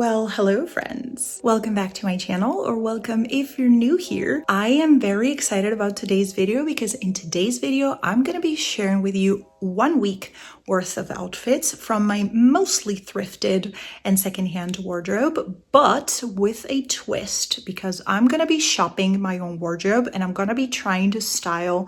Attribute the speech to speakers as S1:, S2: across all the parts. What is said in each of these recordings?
S1: Well, hello friends. Welcome back to my channel, or welcome if you're new here. I am very excited about today's video because in today's video, I'm gonna be sharing with you 1 week worth of outfits from my mostly thrifted and secondhand wardrobe, but with a twist because I'm gonna be shopping my own wardrobe and I'm gonna be trying to style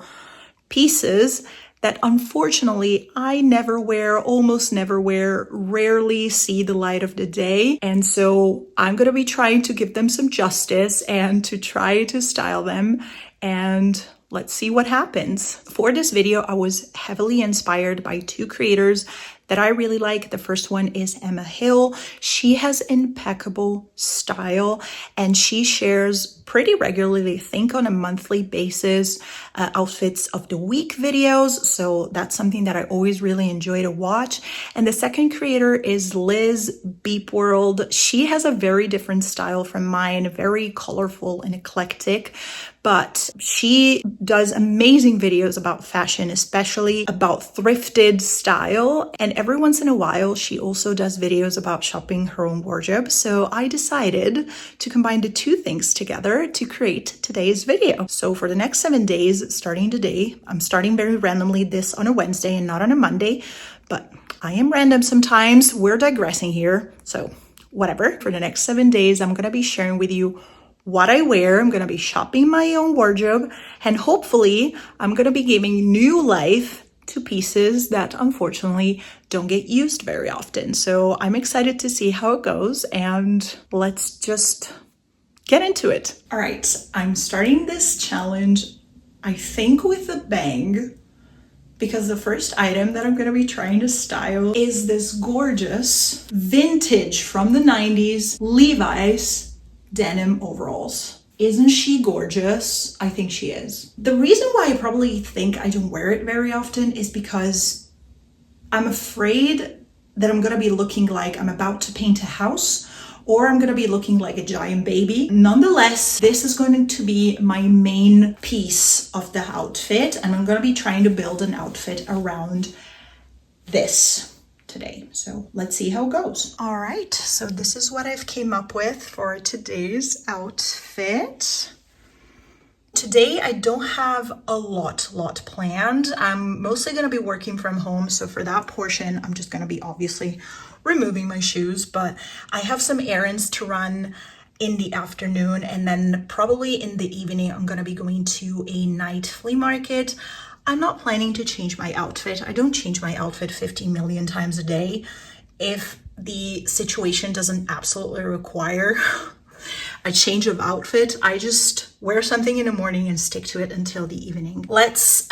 S1: pieces that unfortunately I never wear, almost never wear, rarely see the light of the day. And so I'm gonna be trying to give them some justice and to try to style them, and let's see what happens. For this video, I was heavily inspired by 2 creators that I really like. The first one is Emma Hill. She has impeccable style and she shares pretty regularly, I think on a monthly basis, outfits of the week videos. So that's something that I always really enjoy to watch. And the second creator is Liz Beep World. She has a very different style from mine, very colorful and eclectic, but she does amazing videos about fashion, especially about thrifted style. And every once in a while, she also does videos about shopping her own wardrobe. So I decided to combine the 2 things together to create today's video. So for the next 7 days, starting today, I'm starting very randomly this on a Wednesday and not on a Monday, but I am random sometimes. We're digressing here. So whatever, for the next 7 days, I'm gonna be sharing with you what I wear. I'm gonna be shopping my own wardrobe, and hopefully I'm gonna be giving new life to pieces that unfortunately don't get used very often. So I'm excited to see how it goes, and let's just get into it. All right, I'm starting this challenge, I think, with a bang, because the first item that I'm gonna be trying to style is this gorgeous vintage from the 90s Levi's denim overalls. Isn't she gorgeous? I think she is. The reason why I probably think I don't wear it very often is because I'm afraid that I'm gonna be looking like I'm about to paint a house, or I'm gonna be looking like a giant baby. Nonetheless, this is going to be my main piece of the outfit, and I'm gonna be trying to build an outfit around this today. So let's see how it goes. All right, so this is what I've came up with for today's outfit. Today, I don't have a lot planned. I'm mostly gonna be working from home, so for that portion, I'm just gonna be obviously removing my shoes, but I have some errands to run in the afternoon, and then probably in the evening, I'm gonna be going to a night flea market. I'm not planning to change my outfit. I don't change my outfit 50 million times a day. If the situation doesn't absolutely require a change of outfit, I just wear something in the morning and stick to it until the evening. Let's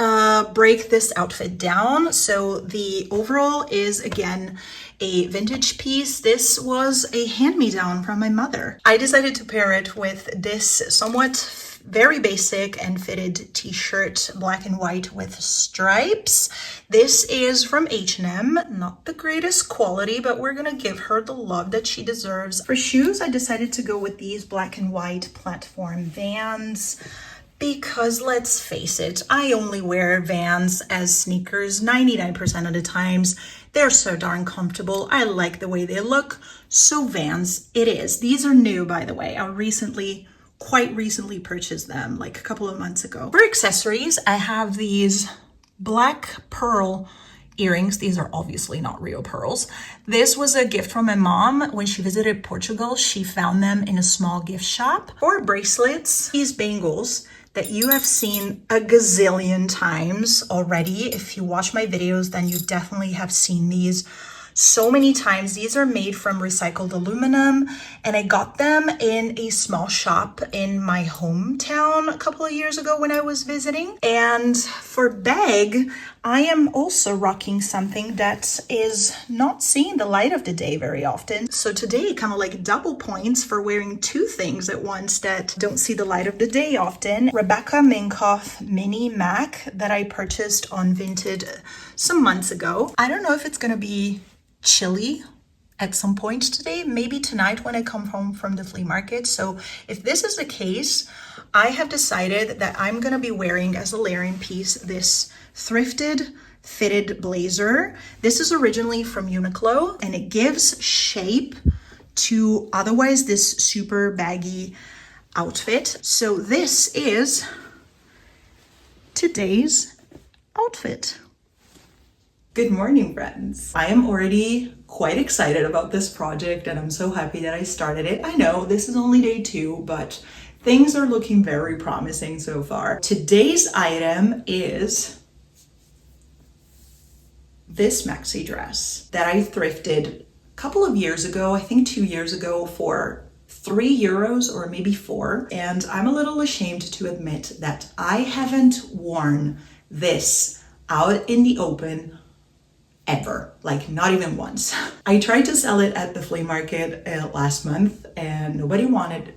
S1: break this outfit down. So the overall is, again, a vintage piece. This was a hand-me-down from my mother. I decided to pair it with this somewhat very basic and fitted t-shirt, black and white with stripes. This is from H&M, not the greatest quality, but we're gonna give her the love that she deserves. For shoes, I decided to go with these black and white platform Vans, because let's face it, I only wear Vans as sneakers 99% of the times. They're so darn comfortable. I like the way they look, so Vans it is. These are new, by the way. I quite recently purchased them, like a couple of months ago. For accessories, I have these black pearl earrings. These are obviously not real pearls. This was a gift from my mom. When she visited Portugal, she found them in a small gift shop. For bracelets, these bangles that you have seen a gazillion times already. If you watch my videos, then you definitely have seen these so many times. These are made from recycled aluminum, and I got them in a small shop in my hometown a couple of years ago when I was visiting. And for bag, I am also rocking something that is not seeing the light of the day very often. So today, kind of like double points for wearing 2 things at once that don't see the light of the day often. Rebecca Minkoff Mini Mac that I purchased on Vinted some months ago. I don't know if it's gonna be chilly at some point today, maybe tonight when I come home from the flea market. So if this is the case, I have decided that I'm gonna be wearing as a layering piece this thrifted fitted blazer. This is originally from Uniqlo, and it gives shape to otherwise this super baggy outfit. So this is today's outfit. Good morning, friends. I am already quite excited about this project and I'm so happy that I started it. I know this is only day 2, but things are looking very promising so far. Today's item is this maxi dress that I thrifted a couple of years ago, I think 2 years ago, for €3 or maybe 4. And I'm a little ashamed to admit that I haven't worn this out in the open ever, like not even once. I tried to sell it at the flea market last month and nobody wanted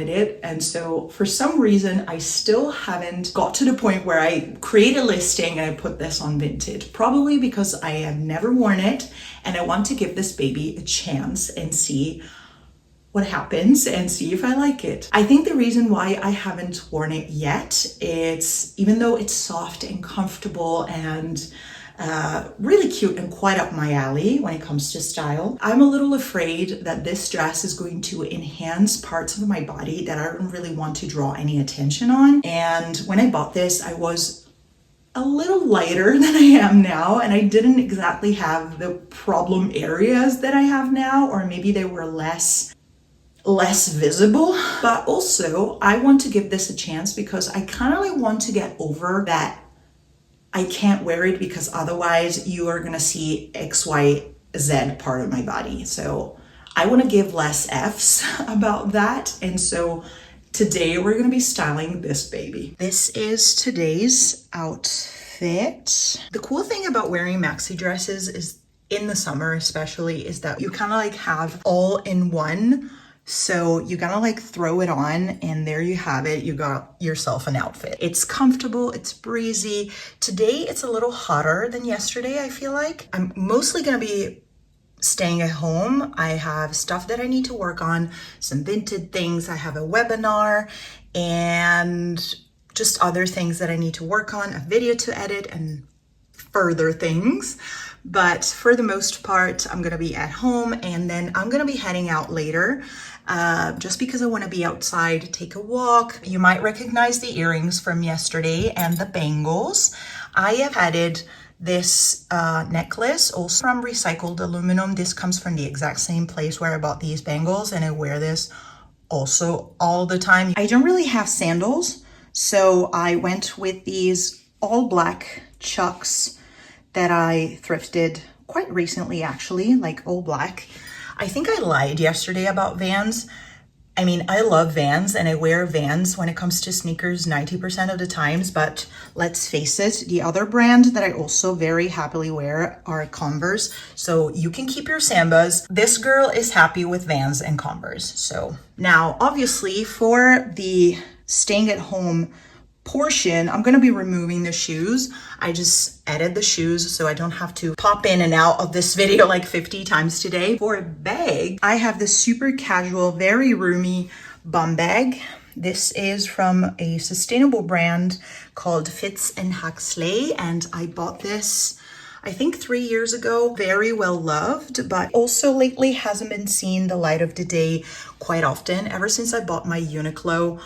S1: it. And so for some reason, I still haven't got to the point where I create a listing and I put this on Vinted, probably because I have never worn it and I want to give this baby a chance and see what happens and see if I like it. I think the reason why I haven't worn it yet, it's even though it's soft and comfortable and really cute and quite up my alley when it comes to style, I'm a little afraid that this dress is going to enhance parts of my body that I don't really want to draw any attention on. And when I bought this, I was a little lighter than I am now, and I didn't exactly have the problem areas that I have now, or maybe they were less visible. But also I want to give this a chance because I kind of like want to get over that I can't wear it because otherwise you are gonna see XYZ part of my body. So I wanna give less F's about that. And so today we're gonna be styling this baby. This is today's outfit. The cool thing about wearing maxi dresses is in the summer especially is that you kind of like have all in one. So you gotta like throw it on and there you have it. You got yourself an outfit. It's comfortable, it's breezy. Today it's a little hotter than yesterday, I feel like. I'm mostly gonna be staying at home. I have stuff that I need to work on, some Vinted things. I have a webinar and just other things that I need to work on, a video to edit and further things. But for the most part, I'm gonna be at home and then I'm gonna be heading out later just because I wanna be outside, take a walk. You might recognize the earrings from yesterday and the bangles. I have added this necklace also from recycled aluminum. This comes from the exact same place where I bought these bangles and I wear this also all the time. I don't really have sandals, so I went with these all black Chucks that I thrifted quite recently, actually, like all black. I think I lied yesterday about Vans. I mean, I love Vans and I wear Vans when it comes to sneakers 90% of the times, but let's face it, the other brand that I also very happily wear are Converse. So you can keep your Sambas. This girl is happy with Vans and Converse. So now, obviously, for the staying at home portion, I'm gonna be removing the shoes. I just added the shoes so I don't have to pop in and out of this video like 50 times today. For a bag, I have this super casual, very roomy bum bag. This is from a sustainable brand called Fitz and Huxley, and I bought this I think 3 years ago. Very well loved, but also lately hasn't been seen the light of the day quite often. Ever since I bought my Uniqlo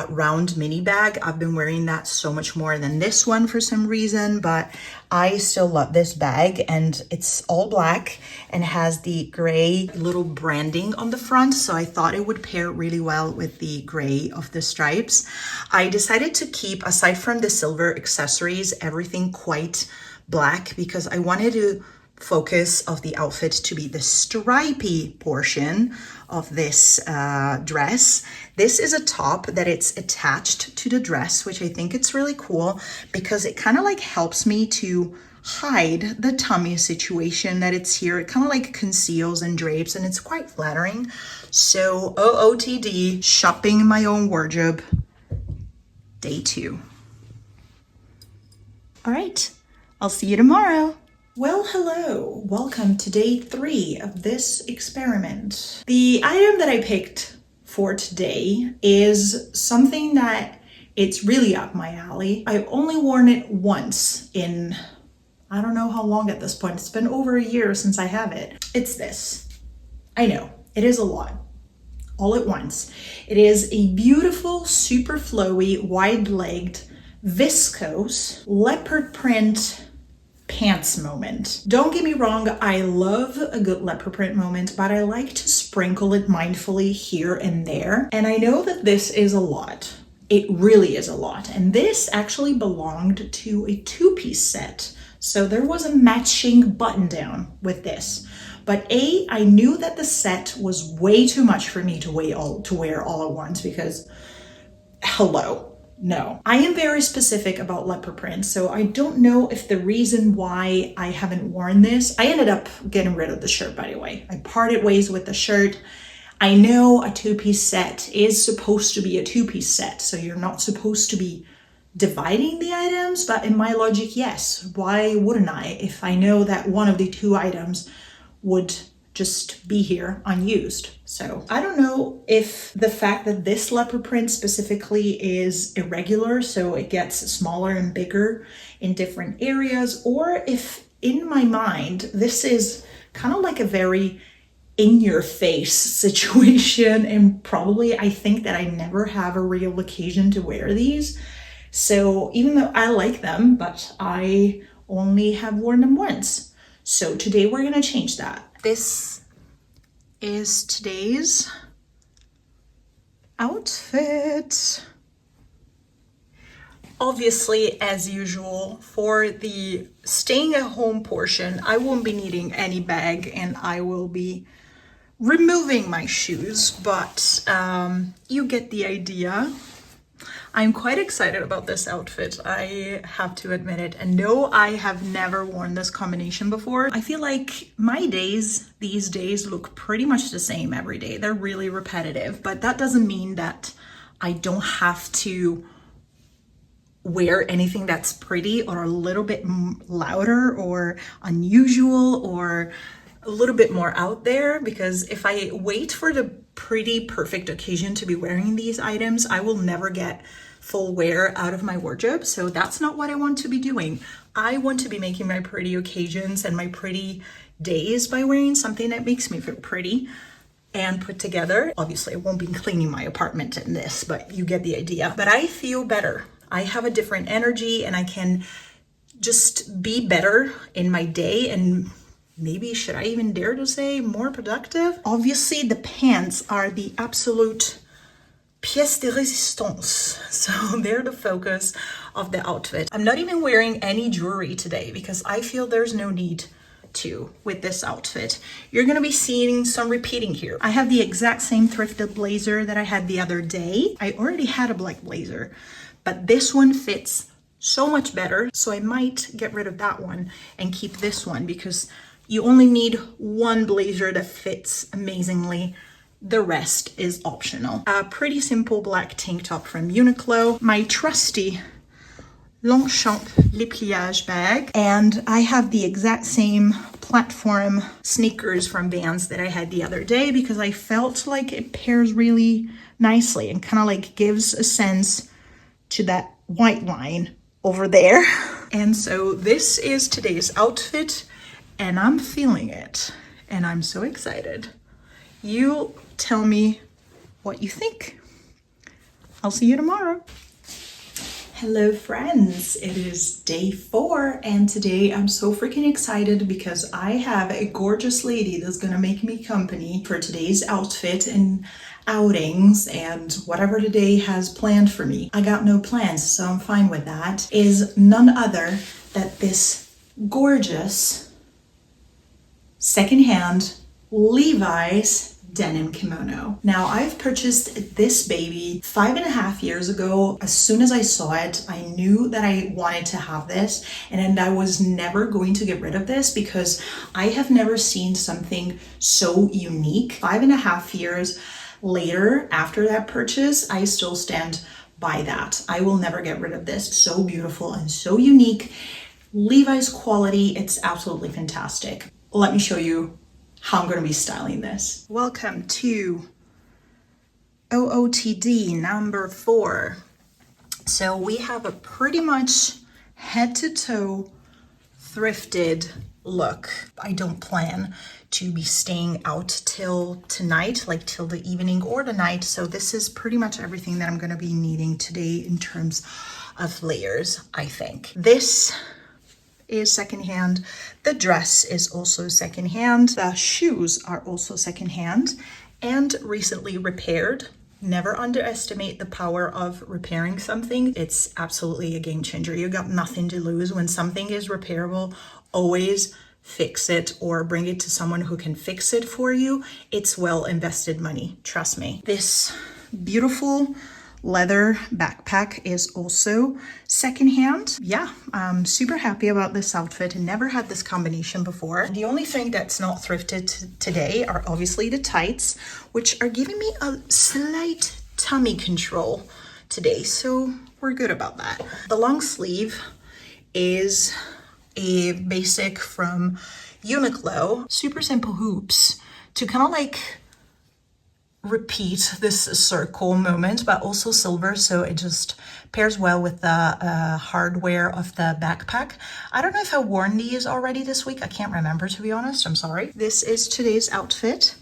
S1: round mini bag, I've been wearing that so much more than this one for some reason, but I still love this bag and it's all black and has the gray little branding on the front, so I thought it would pair really well with the gray of the stripes. I decided to keep, aside from the silver accessories, everything quite black because I wanted to focus of the outfit to be the stripy portion of this dress. This is a top that it's attached to the dress, which I think it's really cool because it kind of like helps me to hide the tummy situation that it's here. It kind of like conceals and drapes and it's quite flattering. So OOTD, shopping my own wardrobe, day 2. All right, I'll see you tomorrow. Well, hello, welcome to day 3 of this experiment. The item that I picked for today is something that it's really up my alley. I've only worn it once in, I don't know how long at this point. It's been over a year since I have it. It's this. I know, It is a lot, all at once. It is a beautiful, super flowy, wide-legged, viscose, leopard print pants moment. Don't get me wrong, I love a good leopard print moment, but I like to sprinkle it mindfully here and there. And I know that this is a lot. It really is a lot. And this actually belonged to a two-piece set. So there was a matching button down with this. But I knew that the set was way too much for me to wear all at once because, hello, no. I am very specific about leopard print, so I don't know if the reason why I haven't worn this, I ended up getting rid of the shirt, by the way. I parted ways with the shirt. I know a two-piece set is supposed to be a two-piece set, so you're not supposed to be dividing the items, but in my logic, yes. Why wouldn't I if I know that one of the two items would just be here unused? So I don't know if the fact that this leopard print specifically is irregular, so it gets smaller and bigger in different areas, or if in my mind this is kind of like a very in your face situation, and probably I think that I never have a real occasion to wear these. So even though I like them, but I only have worn them once. So today we're gonna change that. This is today's outfit. Obviously, as usual, for the staying at home portion, I won't be needing any bag and I will be removing my shoes, but you get the idea. I'm quite excited about this outfit, I have to admit it. And no, I have never worn this combination before. I feel like my days these days look pretty much the same every day. They're really repetitive, but that doesn't mean that I don't have to wear anything that's pretty or a little bit louder or unusual or a little bit more out there, because if I wait for the pretty perfect occasion to be wearing these items, I will never get full wear out of my wardrobe. So that's not what I want to be doing. I want to be making my pretty occasions and my pretty days by wearing something that makes me feel pretty and put together. Obviously, I won't be cleaning my apartment in this, but you get the idea. But I feel better. I have a different energy and I can just be better in my day, and maybe, should I even dare to say, more productive? Obviously, the pants are the absolute pièce de résistance. So they're the focus of the outfit. I'm not even wearing any jewelry today because I feel there's no need to with this outfit. You're gonna be seeing some repeating here. I have the exact same thrifted blazer that I had the other day. I already had a black blazer, but this one fits so much better. So I might get rid of that one and keep this one because you only need one blazer that fits amazingly. The rest is optional. A pretty simple black tank top from Uniqlo. My trusty Longchamp Les Pliages bag. And I have the exact same platform sneakers from Vans that I had the other day because I felt like it pairs really nicely and kind of like gives a sense to that white line over there. And so this is today's outfit. And I'm feeling it, and I'm so excited. You tell me what you think. I'll see you tomorrow. Hello friends, it is day 4, and today I'm so freaking excited because I have a gorgeous lady that's gonna make me company for today's outfit and outings and whatever the day has planned for me. I got no plans, so I'm fine with that. Is none other than this gorgeous secondhand Levi's denim kimono. Now, I've purchased this baby 5.5 years ago. As soon as I saw it, I knew that I wanted to have this, and I was never going to get rid of this because I have never seen something so unique. 5.5 years later, after that purchase, I still stand by that. I will never get rid of this. So beautiful and so unique. Levi's quality, it's absolutely fantastic. Let me show you how I'm going to be styling this. Welcome to OOTD number 4. So we have a pretty much head to toe thrifted look. I don't plan to be staying out till tonight, like till the evening or the night. So this is pretty much everything that I'm gonna be needing today in terms of layers, I think. This is secondhand. The dress is also secondhand. The shoes are also secondhand and recently repaired. Never underestimate the power of repairing something. It's absolutely a game changer. You got nothing to lose. When something is repairable, always fix it or bring it to someone who can fix it for you. It's well invested money, trust me. This beautiful leather backpack is also secondhand. Yeah, I'm super happy about this outfit. Never had this combination before. The only thing that's not thrifted today are obviously the tights, which are giving me a slight tummy control today, so we're good about that. The long sleeve is a basic from Uniqlo. Super simple hoops to kind of like repeat this circle moment, but also silver, so it just pairs well with the hardware of the backpack. I don't know if I've worn these already this week. I can't remember, to be honest. I'm sorry. This is today's outfit.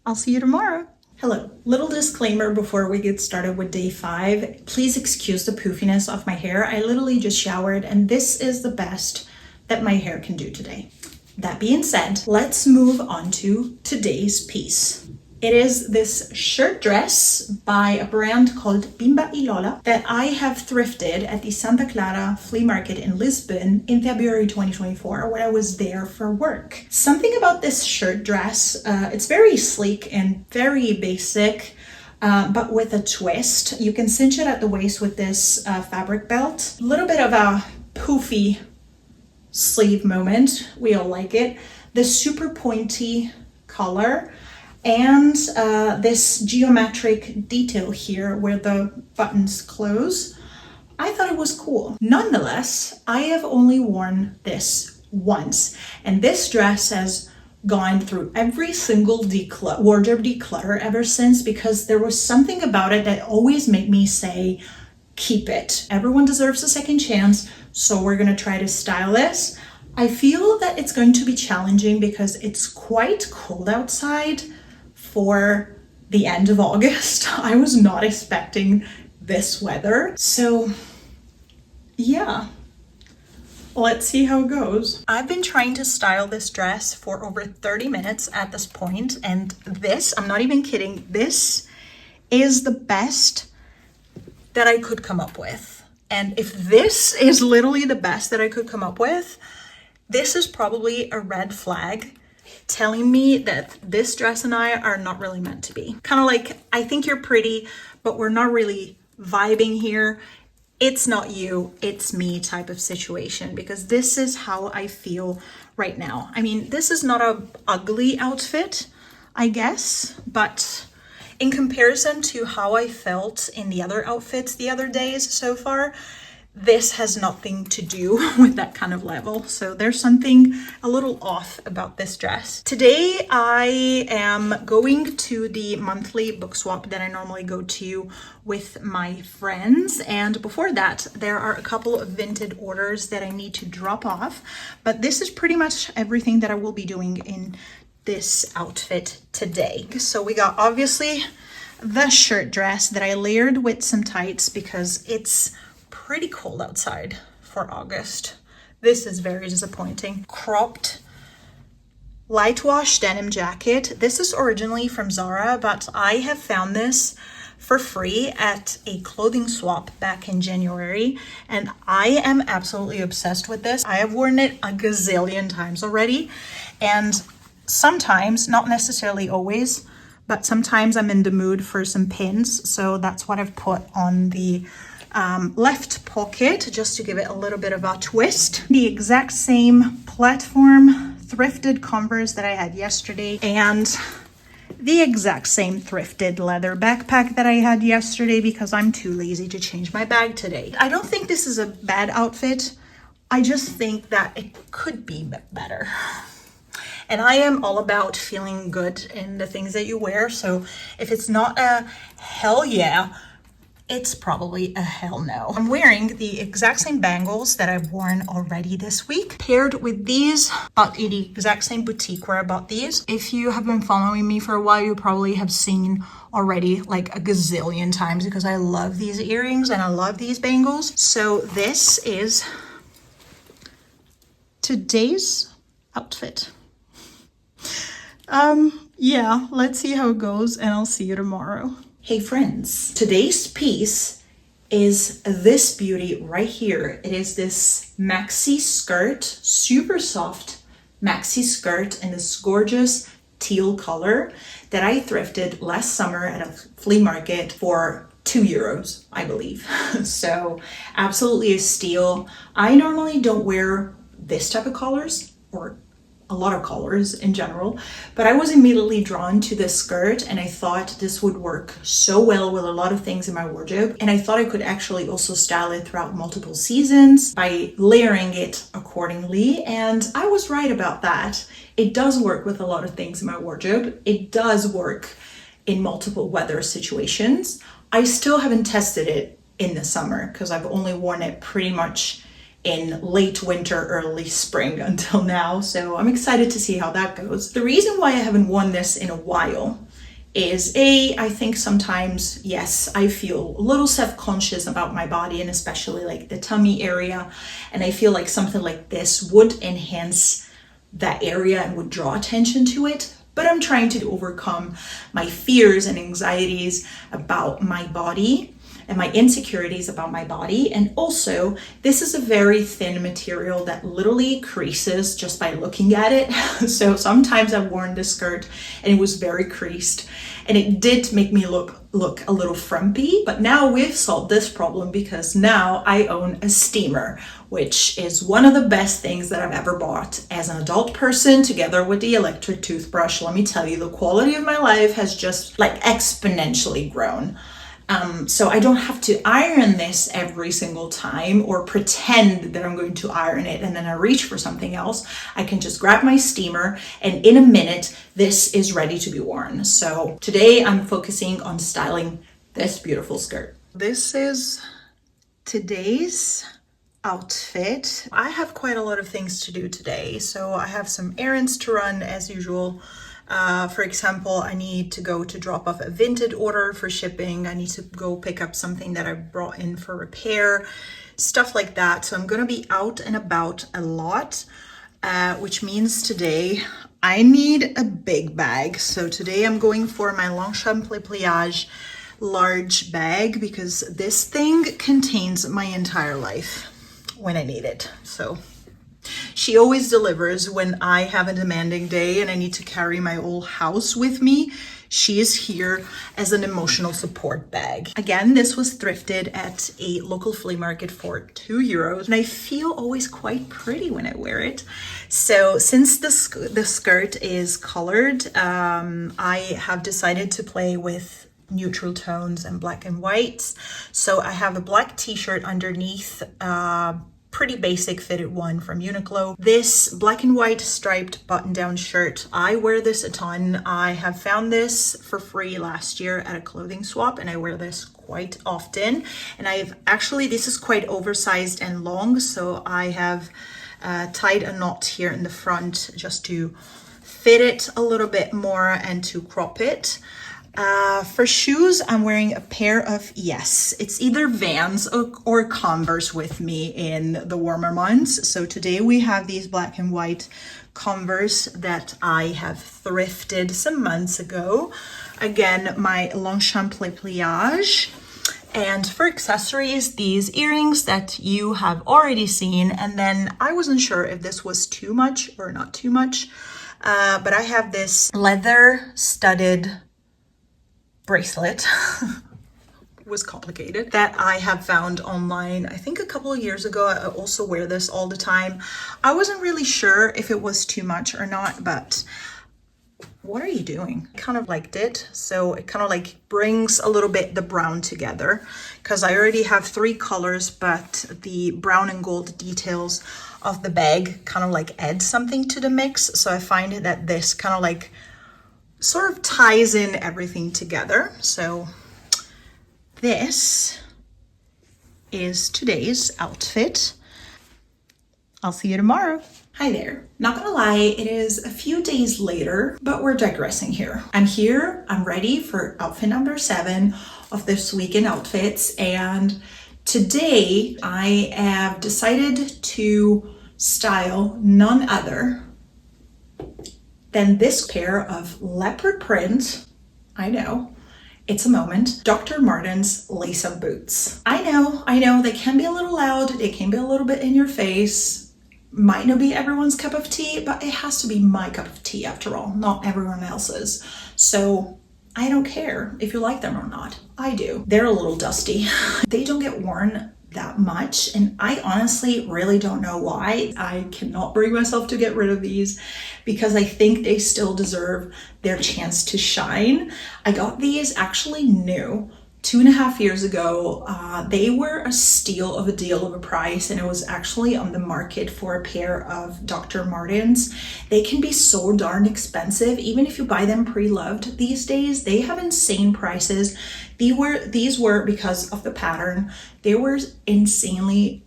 S1: I'll see you tomorrow. Hello. Little disclaimer before we get started with day 5. Please excuse the poofiness of my hair. I literally just showered and this is the best that my hair can do today. That being said, let's move on to today's piece. It is this shirt dress by a brand called Bimba y Lola that I have thrifted at the Santa Clara flea market in Lisbon in February 2024 when I was there for work. Something about this shirt dress, it's very sleek and very basic, but with a twist. You can cinch it at the waist with this fabric belt. A little bit of a poofy sleeve moment, we all like it. This super pointy collar and this geometric detail here where the buttons close. I thought it was cool. Nonetheless, I have only worn this once, and this dress has gone through every single wardrobe declutter ever since, because there was something about it that always made me say, keep it. Everyone deserves a second chance, so we're gonna try to style this. I feel that it's going to be challenging because it's quite cold outside for the end of August. I was not expecting this weather. So yeah, let's see how it goes. I've been trying to style this dress for over 30 minutes at this point, and this, I'm not even kidding, this is the best that I could come up with. And if this is literally the best that I could come up with, this is probably a red flag telling me that this dress and I are not really meant to be. Kind of like, I think you're pretty, but we're not really vibing here. It's not you, it's me type of situation, because this is how I feel right now. I mean, this is not a ugly outfit, I guess, but in comparison to how I felt in the other outfits the other days so far, this has nothing to do with that kind of level. So there's something a little off about this dress. Today I am going to the monthly book swap that I normally go to with my friends. And before that, there are a couple of Vinted orders that I need to drop off. But this is pretty much everything that I will be doing in this outfit today. So we got obviously the shirt dress that I layered with some tights because it's pretty cold outside for August. This is very disappointing. Cropped light wash denim jacket. This is originally from Zara, but I have found this for free at a clothing swap back in January, and I am absolutely obsessed with this. I have worn it a gazillion times already, and sometimes, not necessarily always, but sometimes I'm in the mood for some pins, so that's what I've put on the left pocket just to give it a little bit of a twist. The exact same platform thrifted Converse that I had yesterday, and the exact same thrifted leather backpack that I had yesterday because I'm too lazy to change my bag today. I don't think this is a bad outfit. I just think that it could be better. And I am all about feeling good in the things that you wear. So if it's not a hell yeah, it's probably a hell no. I'm wearing the exact same bangles that I've worn already this week, paired with these, but in the exact same boutique where I bought these. If you have been following me for a while, you probably have seen already like a gazillion times because I love these earrings and I love these bangles. So this is today's outfit. Yeah, let's see how it goes and I'll see you tomorrow. Hey friends, today's piece is this beauty right here. It is this maxi skirt, super soft maxi skirt in this gorgeous teal color that I thrifted last summer at a flea market for €2, I believe. So absolutely a steal. I normally don't wear this type of colors or a lot of colors in general, but I was immediately drawn to this skirt and I thought this would work so well with a lot of things in my wardrobe. And I thought I could actually also style it throughout multiple seasons by layering it accordingly. And I was right about that. It does work with a lot of things in my wardrobe. It does work in multiple weather situations. I still haven't tested it in the summer because I've only worn it pretty much in late winter, early spring until now. So I'm excited to see how that goes. The reason why I haven't worn this in a while is I think sometimes, yes, I feel a little self-conscious about my body and especially like the tummy area. And I feel like something like this would enhance that area and would draw attention to it. But I'm trying to overcome my fears and anxieties about my body and my insecurities about my body. And also, this is a very thin material that literally creases just by looking at it. So sometimes I've worn this skirt and it was very creased and it did make me look a little frumpy. But now we've solved this problem because now I own a steamer, which is one of the best things that I've ever bought as an adult person, together with the electric toothbrush. Let me tell you, the quality of my life has just like exponentially grown. So I don't have to iron this every single time or pretend that I'm going to iron it and then I reach for something else. I can just grab my steamer and in a minute, this is ready to be worn. So today I'm focusing on styling this beautiful skirt. This is today's outfit. I have quite a lot of things to do today. So I have some errands to run as usual. For example, I need to go to drop off a Vinted order for shipping. I need to go pick up something that I brought in for repair, stuff like that. So I'm going to be out and about a lot, which means today I need a big bag. So today I'm going for my Longchamp Pliage large bag because this thing contains my entire life when I need it. So she always delivers when I have a demanding day and I need to carry my whole house with me. She is here as an emotional support bag. Again, this was thrifted at a local flea market for €2 and I feel always quite pretty when I wear it. So since the skirt is colored, I have decided to play with neutral tones and black and whites. So I have a black t-shirt underneath, pretty basic fitted one from Uniqlo. This black and white striped button-down shirt, I wear this a ton. I have found this for free last year at a clothing swap and I wear this quite often. And this is quite oversized and long, so I have tied a knot here in the front just to fit it a little bit more and to crop it. For shoes, I'm wearing a pair of, yes, it's either Vans or Converse with me in the warmer months. So today we have these black and white Converse that I have thrifted some months ago. Again, my Longchamp Pliage. And for accessories, these earrings that you have already seen. And then I wasn't sure if this was too much or not too much, but I have this leather studded bracelet. Was complicated, that I have found online, I think a couple of years ago. I also wear this all the time. I wasn't really sure if it was too much or not, but what are you doing? I kind of liked it. So it kind of like brings a little bit the brown together because I already have 3 colors, but the brown and gold details of the bag kind of like add something to the mix. So I find that this kind of like sort of ties in everything together. So this is today's outfit. I'll see you tomorrow. Hi there. Not gonna lie, it is a few days later, but we're digressing here. I'm here, I'm ready for outfit number 7 of this weekend outfits, and today I have decided to style none other than this pair of leopard print, I know, it's a moment, Dr. Martens lace-up boots. I know, they can be a little loud, they can be a little bit in your face, might not be everyone's cup of tea, but it has to be my cup of tea after all, not everyone else's. So I don't care if you like them or not. I do. They're a little dusty. They don't get worn that much, and I honestly really don't know why. I cannot bring myself to get rid of these because I think they still deserve their chance to shine. I got these actually new 2.5 years ago. They were a steal of a deal of a price, and it was actually on the market for a pair of Dr. Martens. They can be so darn expensive, even if you buy them pre-loved these days. They have insane prices. These were because of the pattern. They were insanely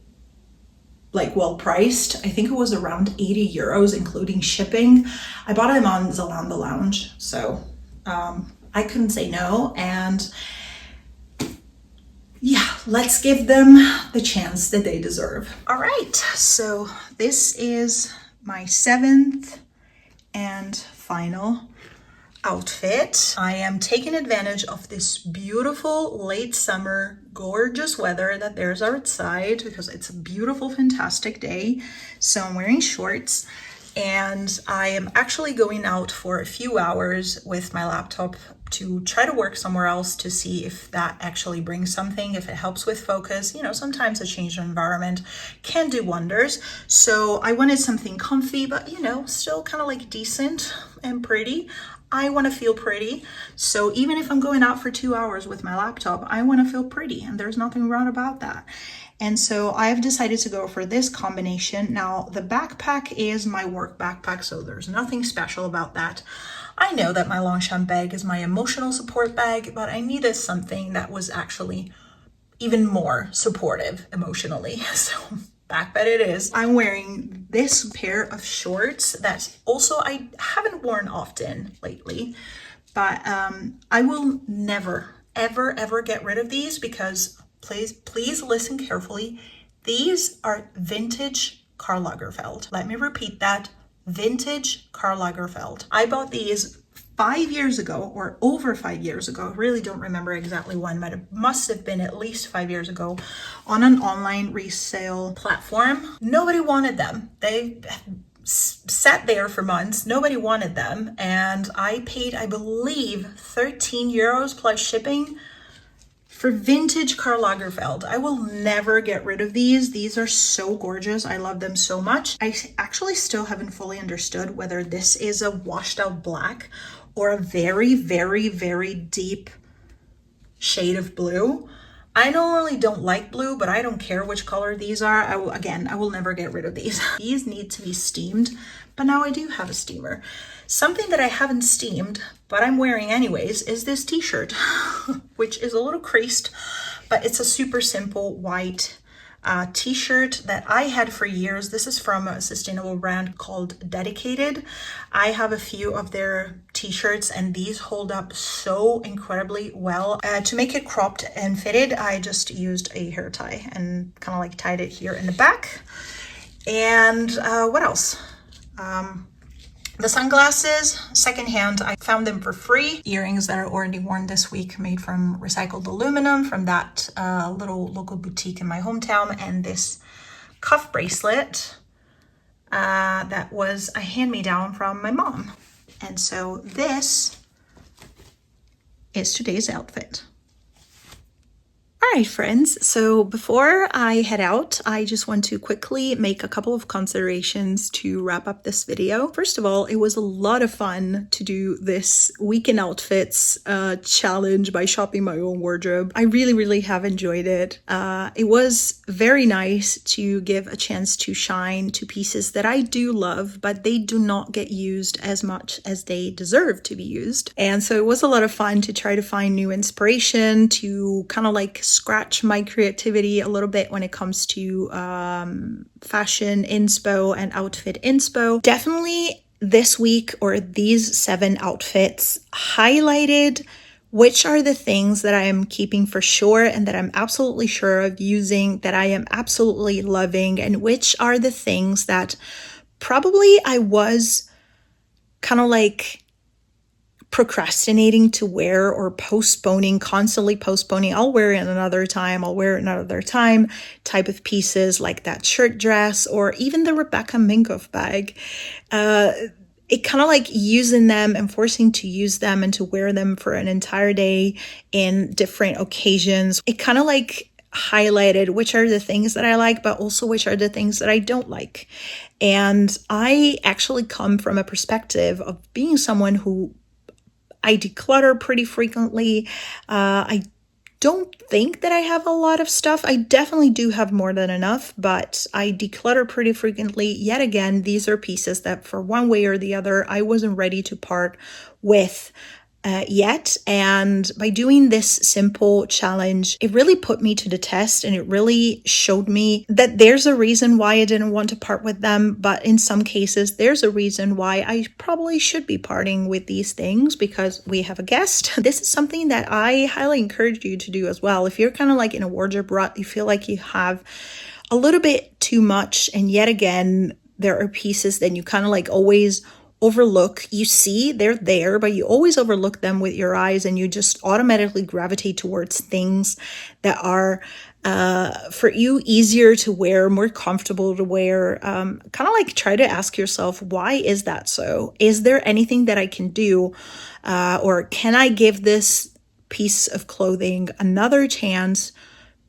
S1: well priced. I think it was around 80 euros, including shipping. I bought them on Zalando Lounge, so I couldn't say no. And yeah, let's give them the chance that they deserve. All right, so this is my 7th and final outfit. I am taking advantage of this beautiful late summer, gorgeous weather that there's outside because it's a beautiful, fantastic day. So I'm wearing shorts, and I am actually going out for a few hours with my laptop to try to work somewhere else to see if that actually brings something, if it helps with focus. You know, sometimes a change of environment can do wonders. So I wanted something comfy, but still kind of decent and pretty. I want to feel pretty. So even if I'm going out for 2 hours with my laptop, I want to feel pretty, and there's nothing wrong about that. And so I've decided to go for this combination. Now, the backpack is my work backpack, so there's nothing special about that. I know that my Longchamp bag is my emotional support bag, but I needed something that was actually even more supportive emotionally. So backpack it is. I'm wearing this pair of shorts that also I haven't worn often lately, but I will never, ever get rid of these because please listen carefully. These are vintage Karl Lagerfeld. Let me repeat that. Vintage Karl Lagerfeld. I bought these 5 years ago, or over 5 years ago. I really don't remember exactly when, but it must have been at least 5 years ago, on an online resale platform. Nobody wanted them. They sat there for months. Nobody wanted them. And I paid, I believe, 13 euros plus shipping for vintage Karl Lagerfeld. I will never get rid of these. These are so gorgeous. I love them so much. I actually still haven't fully understood whether this is a washed out black or a very, very, very deep shade of blue. I normally don't like blue, but I don't care which color these are. I will never get rid of these. These need to be steamed, but now I do have a steamer. Something that I haven't steamed, but I'm wearing anyways, is this t-shirt, which is a little creased, but it's a super simple white t-shirt that I had for years. This is from a sustainable brand called Dedicated. I have a few of their t-shirts, and these hold up so incredibly well. To make it cropped and fitted, I just used a hair tie and kind of tied it here in the back. And what else? The sunglasses, secondhand, I found them for free. Earrings that are already worn this week, made from recycled aluminum from that little local boutique in my hometown. And this cuff bracelet that was a hand-me-down from my mom. And so this is today's outfit. All right, friends, so before I head out, I just want to quickly make a couple of considerations to wrap up this video. First of all, it was a lot of fun to do this weekend outfits challenge by shopping my own wardrobe. I really have enjoyed it. It was very nice to give a chance to shine to pieces that I do love, but they do not get used as much as they deserve to be used. And so it was a lot of fun to try to find new inspiration, to kind of like scratch my creativity a little bit when it comes to fashion inspo and outfit inspo. Definitely this week, or these 7 outfits, highlighted which are the things that I am keeping for sure and that I'm absolutely sure of using, that I am absolutely loving, and which are the things that probably I was kind of like procrastinating to wear or postponing, constantly postponing. I'll wear it another time, I'll wear it another time type of pieces, like that shirt dress or even the Rebecca Minkoff bag. It kind of like using them and forcing to use them and to wear them for an entire day in different occasions. It kind of like highlighted which are the things that I like, but also which are the things that I don't like. And I actually come from a perspective of being someone who I declutter pretty frequently. I don't think that I have a lot of stuff. I definitely do have more than enough, but I declutter pretty frequently. Yet again, these are pieces that for one way or the other, I wasn't ready to part with yet. And by doing this simple challenge, it really put me to the test, and it really showed me that there's a reason why I didn't want to part with them, but in some cases there's a reason why I probably should be parting with these things, because we have a guest. This is something that I highly encourage you to do as well. If you're kind of like in a wardrobe rut, you feel like you have a little bit too much, and yet again there are pieces that you kind of like always overlook. You see they're there, but you always overlook them with your eyes, and you just automatically gravitate towards things that are for you easier to wear, more comfortable to wear. Kind of like try to ask yourself, why is that so? Is there anything that I can do, or can I give this piece of clothing another chance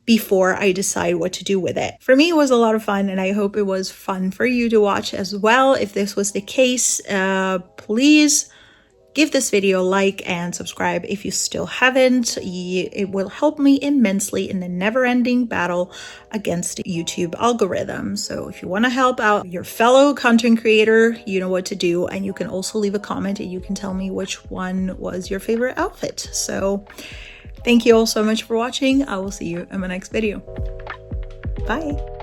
S1: before I decide what to do with it? For me, it was a lot of fun, and I hope it was fun for you to watch as well. If this was the case, please give this video a like and subscribe if you still haven't. It will help me immensely in the never-ending battle against the YouTube algorithm. So if you want to help out your fellow content creator, you know what to do. And you can also leave a comment and you can tell me which one was your favorite outfit. So thank you all so much for watching. I will see you in my next video. Bye.